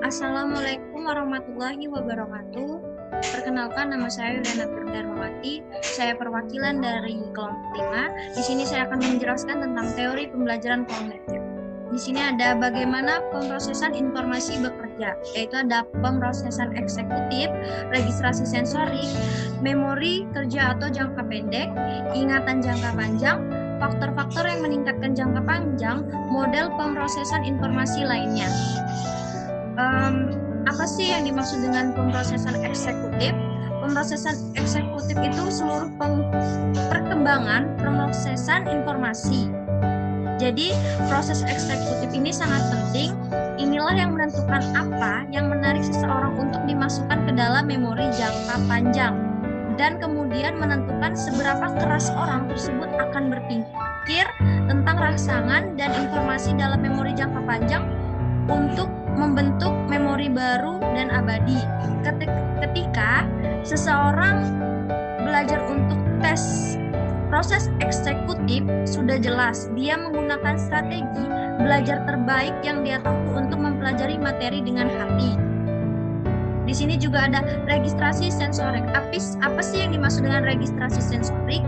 Assalamualaikum warahmatullahi wabarakatuh. Perkenalkan, nama saya Yuliana Darmawati. Saya perwakilan dari kelompok 5. Di sini saya akan menjelaskan tentang teori pembelajaran kognitif. Di sini ada bagaimana pemrosesan informasi bekerja, yaitu ada pemrosesan eksekutif, registrasi sensorik, memori kerja atau jangka pendek, ingatan jangka panjang, faktor-faktor yang meningkatkan jangka panjang, model pemrosesan informasi lainnya. Apa sih yang dimaksud dengan pemrosesan eksekutif? Pemrosesan eksekutif itu seluruh perkembangan pemrosesan informasi. Jadi proses eksekutif ini sangat penting. Inilah yang menentukan apa yang menarik seseorang untuk dimasukkan ke dalam memori jangka panjang, dan kemudian menentukan seberapa keras orang tersebut akan berpikir tentang rangsangan dan informasi dalam memori jangka panjang untuk membentuk memori baru dan abadi. Ketika seseorang belajar untuk tes proses eksekutif, sudah jelas dia menggunakan strategi belajar terbaik yang dia tahu untuk mempelajari materi dengan hati. Di sini juga ada registrasi sensorik. Apa sih yang dimaksud dengan registrasi sensorik?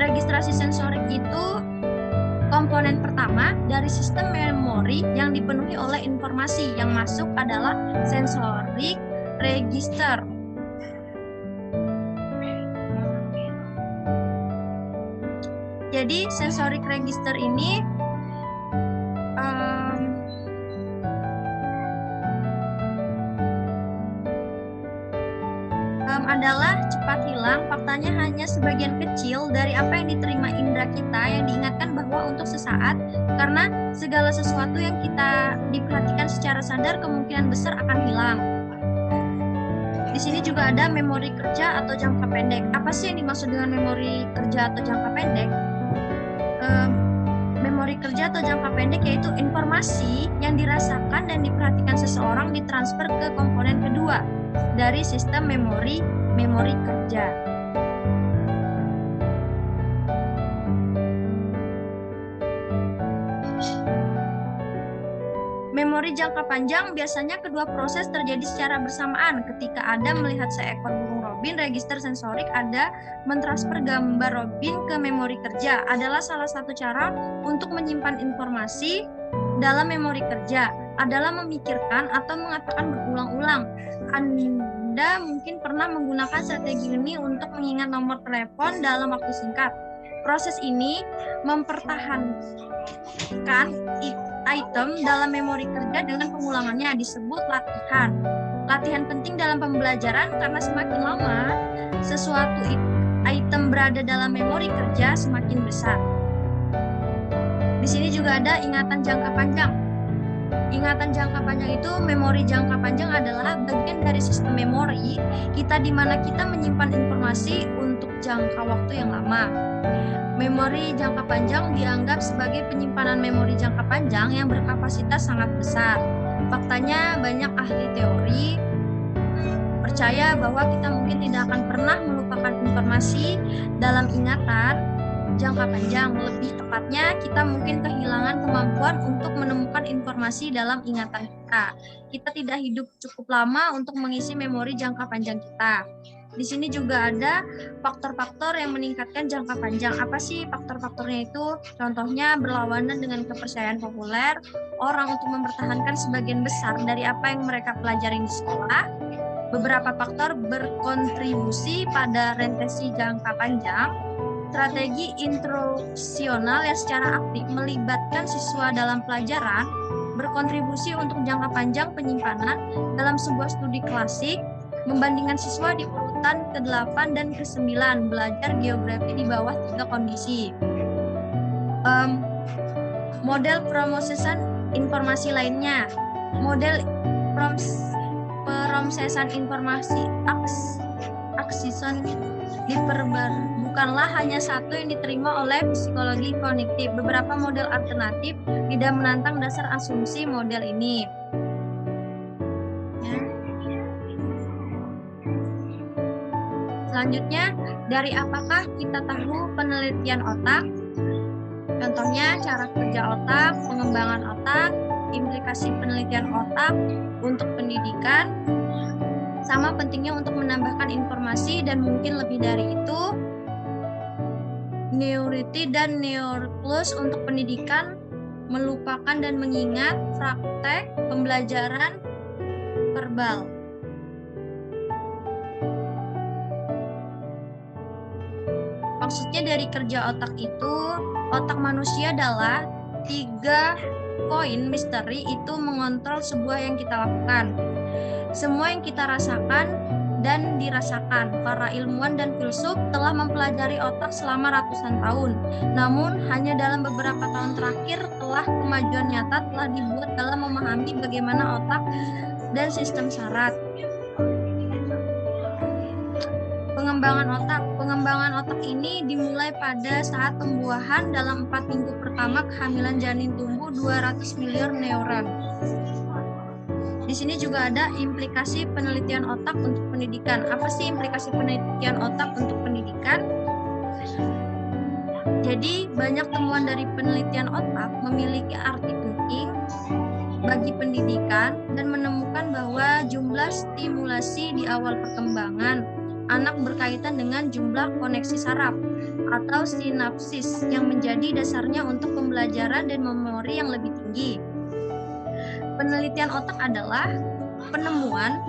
Registrasi sensorik itu komponen pertama dari sistem memori yang dipenuhi oleh informasi yang masuk adalah sensorik register. Jadi sensorik register ini adalah cepat hilang, faktanya hanya sebagian kecil dari apa yang diterima indera kita yang diingatkan bahwa untuk sesaat, karena segala sesuatu yang kita diperhatikan secara sadar kemungkinan besar akan hilang. Di sini juga ada memori kerja atau jangka pendek. Apa sih yang dimaksud dengan memori kerja atau jangka pendek? Memori kerja atau jangka pendek yaitu informasi yang dirasakan dan diperhatikan seseorang ditransfer ke komponen kedua dari sistem memori kerja. Memori jangka panjang biasanya kedua proses terjadi secara bersamaan. Ketika Ada melihat seekor burung robin, register sensorik Ada mentransfer gambar robin ke memori kerja. Adalah salah satu cara untuk menyimpan informasi dalam memori kerja adalah memikirkan atau mengatakan berulang-ulang. Anda mungkin pernah menggunakan strategi ini untuk mengingat nomor telepon dalam waktu singkat. Proses ini mempertahankan item dalam memori kerja dengan pengulangannya, disebut latihan. Latihan penting dalam pembelajaran karena semakin lama sesuatu item berada dalam memori kerja semakin besar. Di sini juga ada ingatan jangka panjang. Ingatan jangka panjang itu, memori jangka panjang adalah bagian dari sistem memori kita di mana kita menyimpan informasi untuk jangka waktu yang lama. Memori jangka panjang dianggap sebagai penyimpanan memori jangka panjang yang berkapasitas sangat besar. Faktanya banyak ahli teori percaya bahwa kita mungkin tidak akan pernah melupakan informasi dalam ingatan jangka panjang. Lebih tepatnya, kita mungkin kehilangan kemampuan untuk menemukan informasi dalam ingatan kita. Kita tidak hidup cukup lama untuk mengisi memori jangka panjang kita. Di sini juga ada faktor-faktor yang meningkatkan jangka panjang. Apa sih faktor-faktornya itu? Contohnya berlawanan dengan kepercayaan populer, orang untuk mempertahankan sebagian besar dari apa yang mereka pelajari di sekolah. Beberapa faktor berkontribusi pada retensi jangka panjang. Strategi instruksional yang secara aktif melibatkan siswa dalam pelajaran berkontribusi untuk jangka panjang penyimpanan. Dalam sebuah studi klasik, membandingkan siswa di urutan ke-8 dan ke-9 belajar geografi di bawah 3 kondisi. Model pemrosesan informasi lainnya. Model pemrosesan informasi aksison bukanlah hanya satu yang diterima oleh psikologi kognitif. Beberapa model alternatif tidak menantang dasar asumsi model ini. Selanjutnya, dari apakah kita tahu penelitian otak? Contohnya cara kerja otak, pengembangan otak, implikasi penelitian otak untuk pendidikan, sama pentingnya untuk menambahkan informasi, dan mungkin lebih dari itu, neuriti dan neuroplus untuk pendidikan, melupakan dan mengingat, praktek, pembelajaran verbal. Maksudnya dari kerja otak itu, otak manusia adalah 3 koin misteri itu mengontrol sebuah yang kita lakukan. Semua yang kita rasakan dan dirasakan. Para ilmuwan dan filsuf telah mempelajari otak selama ratusan tahun. Namun, hanya dalam beberapa tahun terakhir kemajuan nyata telah dibuat dalam memahami bagaimana otak dan sistem saraf. Pengembangan otak ini dimulai pada saat pembuahan. Dalam 4 minggu pertama kehamilan janin tumbuh 200 miliar neuron. Di sini juga ada implikasi penelitian otak untuk pendidikan. Apa sih implikasi penelitian otak untuk pendidikan? Jadi, banyak temuan dari penelitian otak memiliki arti penting bagi pendidikan dan menemukan bahwa jumlah stimulasi di awal perkembangan anak berkaitan dengan jumlah koneksi saraf atau sinapsis yang menjadi dasarnya untuk pembelajaran dan memori yang lebih tinggi. Penelitian otak adalah penemuan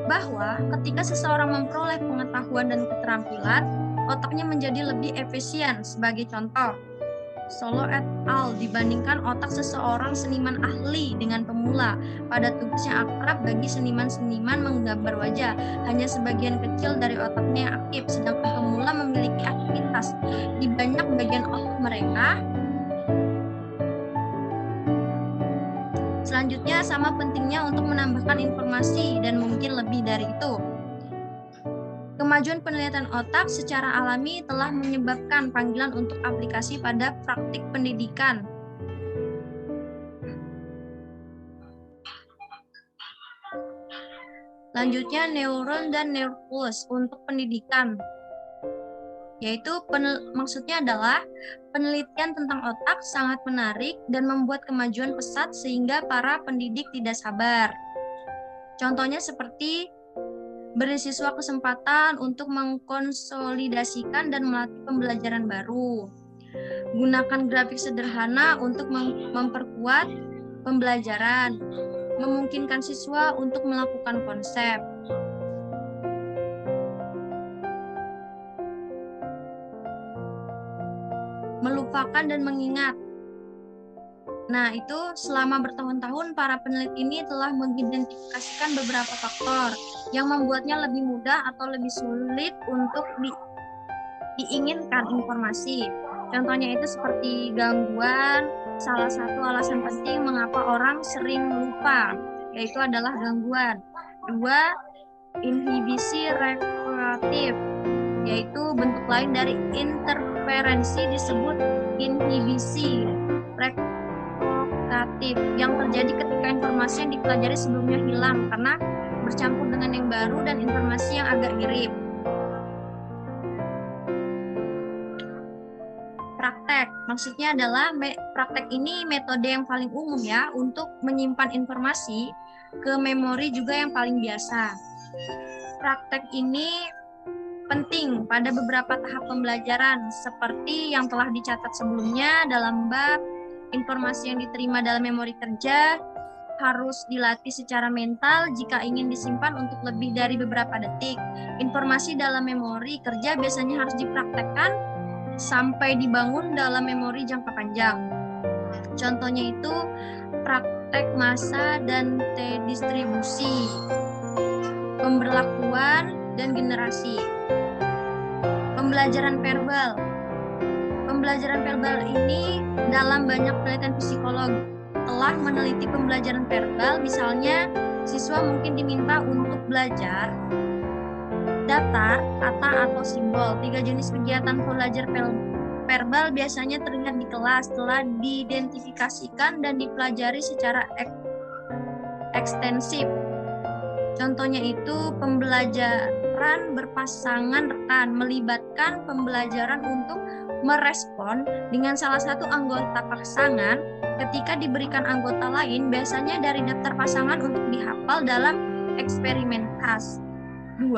bahwa ketika seseorang memperoleh pengetahuan dan keterampilan, otaknya menjadi lebih efisien. Sebagai contoh, Solo et al. Dibandingkan otak seseorang seniman ahli dengan pemula. Pada tugasnya akrab bagi seniman-seniman menggambar wajah. Hanya sebagian kecil dari otaknya yang aktif, sedangkan pemula memiliki aktivitas di banyak bagian otak mereka. Selanjutnya, sama pentingnya untuk menambahkan informasi dan mungkin lebih dari itu. Kemajuan penelitian otak secara alami telah menyebabkan panggilan untuk aplikasi pada praktik pendidikan. Selanjutnya, neuron dan neuroplus untuk pendidikan. Yaitu maksudnya adalah penelitian tentang otak sangat menarik dan membuat kemajuan pesat sehingga para pendidik tidak sabar. Contohnya seperti beri siswa kesempatan untuk mengkonsolidasikan dan melatih pembelajaran baru. Gunakan grafik sederhana untuk memperkuat pembelajaran. Memungkinkan siswa untuk melakukan konsep. Melupakan dan mengingat. Nah, itu selama bertahun-tahun para peneliti ini telah mengidentifikasikan beberapa faktor yang membuatnya lebih mudah atau lebih sulit untuk diinginkan informasi. Contohnya itu seperti gangguan. Salah satu alasan penting mengapa orang sering lupa, yaitu adalah gangguan. 2. Inhibisi rekreatif, yaitu bentuk lain dari interferensi disebut inhibisi rekreatif yang terjadi ketika informasi yang dipelajari sebelumnya hilang karena bercampur dengan yang baru dan informasi yang agak mirip. Praktek, maksudnya adalah praktek ini metode yang paling umum ya untuk menyimpan informasi ke memori juga yang paling biasa. Praktek ini penting pada beberapa tahap pembelajaran seperti yang telah dicatat sebelumnya dalam bab informasi yang diterima dalam memori kerja harus dilatih secara mental jika ingin disimpan untuk lebih dari beberapa detik. Informasi dalam memori kerja biasanya harus dipraktekkan sampai dibangun dalam memori jangka panjang. Contohnya itu praktek massa dan T-distribusi, pemberlakuan dan generasi. Pembelajaran verbal. Pembelajaran verbal ini dalam banyak penelitian psikolog telah meneliti pembelajaran verbal. Misalnya, siswa mungkin diminta untuk belajar data, kata, atau simbol. 3 jenis kegiatan belajar verbal biasanya terlihat di kelas, telah diidentifikasikan dan dipelajari secara ekstensif. Contohnya itu peran berpasangan rekan, melibatkan pembelajaran untuk merespon dengan salah satu anggota pasangan ketika diberikan anggota lain, biasanya dari daftar pasangan untuk dihafal dalam eksperimen khas. 2.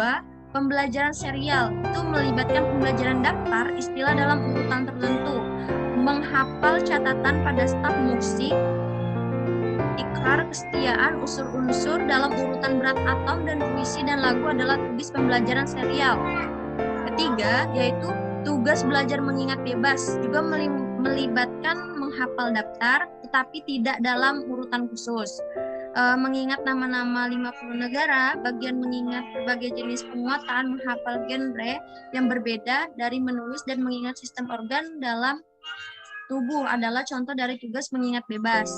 Pembelajaran serial itu melibatkan pembelajaran daftar istilah dalam urutan tertentu, menghafal catatan pada staf musik, ikrar, kesetiaan, unsur-unsur dalam urutan berat atom, dan puisi dan lagu adalah tugas pembelajaran serial. Ketiga, yaitu tugas belajar mengingat bebas, juga melibatkan menghafal daftar, tetapi tidak dalam urutan khusus. Mengingat nama-nama 50 negara, bagian mengingat berbagai jenis penguatan, menghafal genre yang berbeda dari menulis dan mengingat sistem organ dalam tubuh adalah contoh dari tugas mengingat bebas.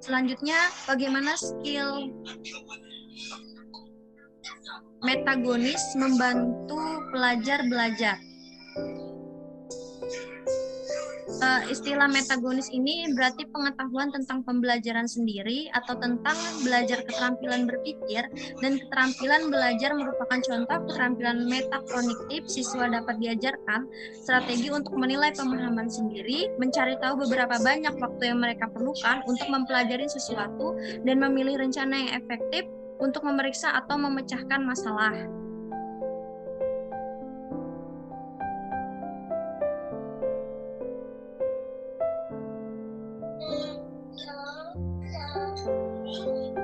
Selanjutnya, bagaimana skill metagonis membantu pelajar belajar. Istilah metagonis ini berarti pengetahuan tentang pembelajaran sendiri atau tentang belajar keterampilan berpikir, dan keterampilan belajar merupakan contoh keterampilan metakognitif. Siswa dapat diajarkan strategi untuk menilai pemahaman sendiri, mencari tahu beberapa banyak waktu yang mereka perlukan untuk mempelajari sesuatu, dan memilih rencana yang efektif untuk memeriksa atau memecahkan masalah.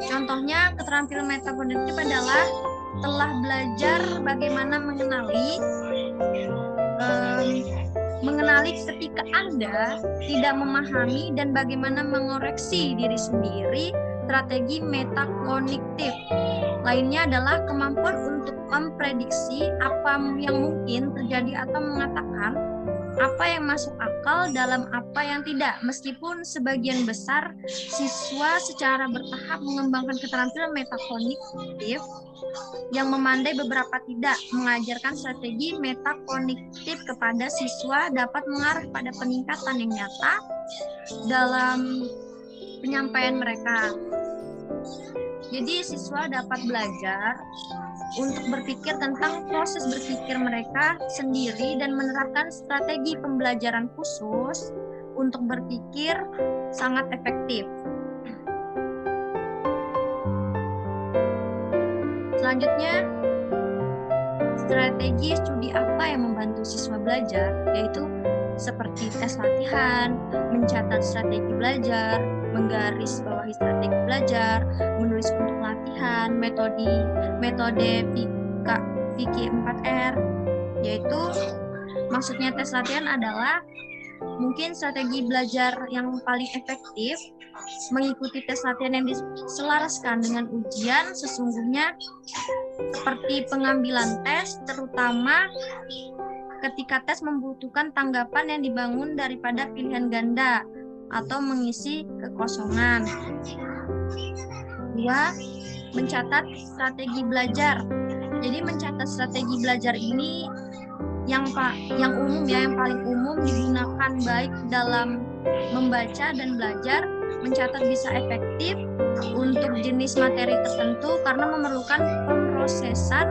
Contohnya, keterampilan metakognitif adalah telah belajar bagaimana mengenali ketika Anda tidak memahami dan bagaimana mengoreksi diri sendiri, strategi metakognitif. Lainnya adalah kemampuan untuk memprediksi apa yang mungkin terjadi atau mengatakan apa yang masuk akal dalam apa yang tidak. Meskipun sebagian besar siswa secara bertahap mengembangkan keterampilan metakognitif yang memandai, beberapa tidak. Mengajarkan strategi metakognitif kepada siswa dapat mengarah pada peningkatan yang nyata dalam penyampaian mereka. Jadi siswa dapat belajar untuk berpikir tentang proses berpikir mereka sendiri dan menerapkan strategi pembelajaran khusus untuk berpikir sangat efektif. Selanjutnya, strategi studi apa yang membantu siswa belajar, yaitu seperti tes latihan, mencatat strategi belajar, menggaris bawahi strategi belajar, menulis untuk latihan, metode Vicky 4R, yaitu maksudnya tes latihan adalah mungkin strategi belajar yang paling efektif, mengikuti tes latihan yang diselaraskan dengan ujian sesungguhnya seperti pengambilan tes, terutama ketika tes membutuhkan tanggapan yang dibangun daripada pilihan ganda atau mengisi kekosongan. 2. Mencatat strategi belajar. Jadi mencatat strategi belajar ini yang umum ya, yang paling umum digunakan baik dalam membaca dan belajar. Mencatat bisa efektif untuk jenis materi tertentu karena memerlukan pemrosesan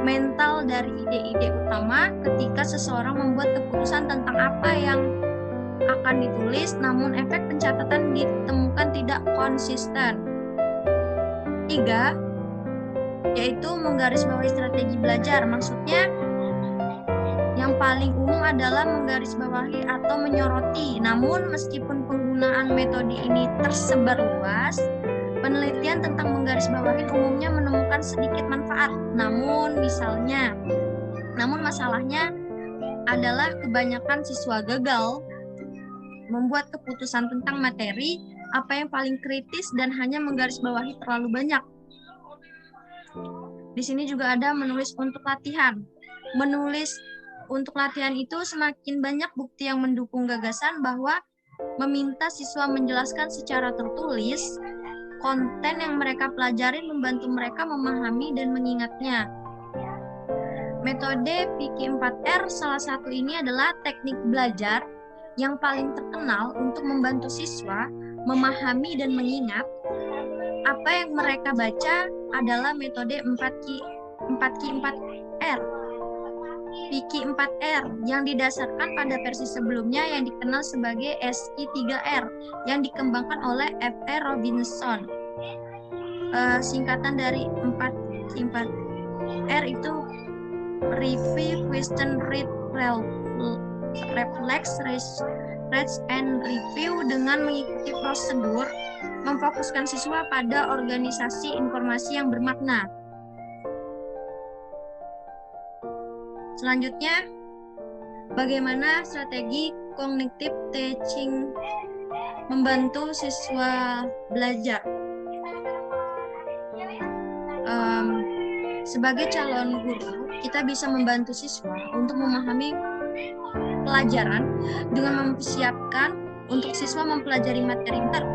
mental dari ide-ide utama ketika seseorang membuat keputusan tentang apa yang akan ditulis, namun efek pencatatan ditemukan tidak konsisten. 3. Yaitu menggarisbawahi strategi belajar. Maksudnya yang paling umum adalah menggarisbawahi atau menyoroti. Namun meskipun penggunaan metode ini tersebar luas, penelitian tentang menggarisbawahi umumnya menemukan sedikit manfaat. Namun masalahnya adalah kebanyakan siswa gagal membuat keputusan tentang materi apa yang paling kritis dan hanya menggarisbawahi terlalu banyak. Di sini juga ada menulis untuk latihan. Menulis untuk latihan itu semakin banyak bukti yang mendukung gagasan bahwa meminta siswa menjelaskan secara tertulis konten yang mereka pelajari membantu mereka memahami dan mengingatnya. Metode Vicky 4R salah satu ini adalah teknik belajar yang paling terkenal untuk membantu siswa memahami dan mengingat apa yang mereka baca adalah metode 4Q4R. PQ4R yang didasarkan pada versi sebelumnya yang dikenal sebagai SQ3R yang dikembangkan oleh F.R. Robinson. Singkatan dari 4Q4R itu Review, Question, Read, Reflex, Research, and Review dengan mengikuti prosedur memfokuskan siswa pada organisasi informasi yang bermakna. Selanjutnya, bagaimana strategi cognitive teaching membantu siswa belajar? Sebagai calon guru, kita bisa membantu siswa untuk memahami pelajaran dengan mempersiapkan untuk siswa mempelajari materi baru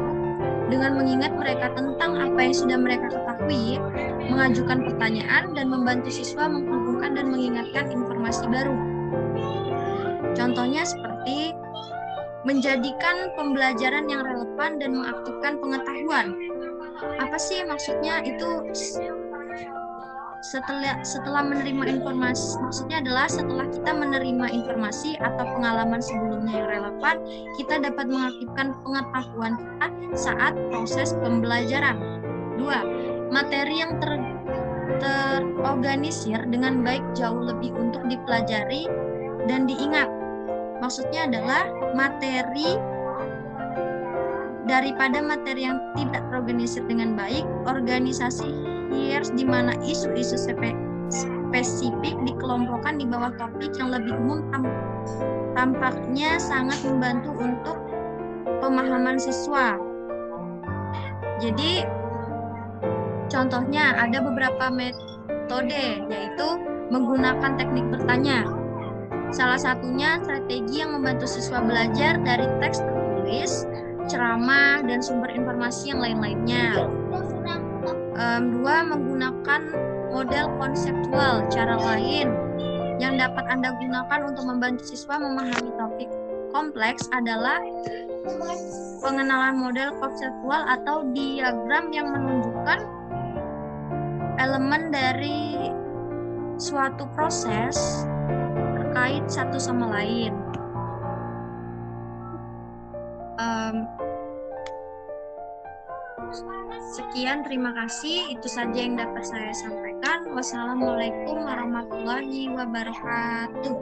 dengan mengingat mereka tentang apa yang sudah mereka ketahui, mengajukan pertanyaan, dan membantu siswa menghubungkan dan mengingatkan informasi baru. Contohnya seperti menjadikan pembelajaran yang relevan dan mengaktifkan pengetahuan. Apa sih maksudnya? Itu setelah menerima informasi, maksudnya adalah setelah kita menerima informasi atau pengalaman sebelumnya yang relevan, kita dapat mengaktifkan pengetahuan kita saat proses pembelajaran. 2. Materi yang terorganisir dengan baik jauh lebih untuk dipelajari dan diingat. Maksudnya adalah materi daripada materi yang tidak terorganisir dengan baik, organisasi di mana isu-isu spesifik dikelompokkan di bawah topik yang lebih umum tampaknya sangat membantu untuk pemahaman siswa. Jadi contohnya ada beberapa metode, yaitu menggunakan teknik bertanya. Salah satunya strategi yang membantu siswa belajar dari teks tertulis, ceramah, dan sumber informasi yang lain-lainnya. 2. Menggunakan model konseptual. Cara lain yang dapat Anda gunakan untuk membantu siswa memahami topik kompleks adalah pengenalan model konseptual atau diagram yang menunjukkan elemen dari suatu proses terkait satu sama lain. Sekian, terima kasih. Itu saja yang dapat saya sampaikan. Wassalamualaikum warahmatullahi wabarakatuh.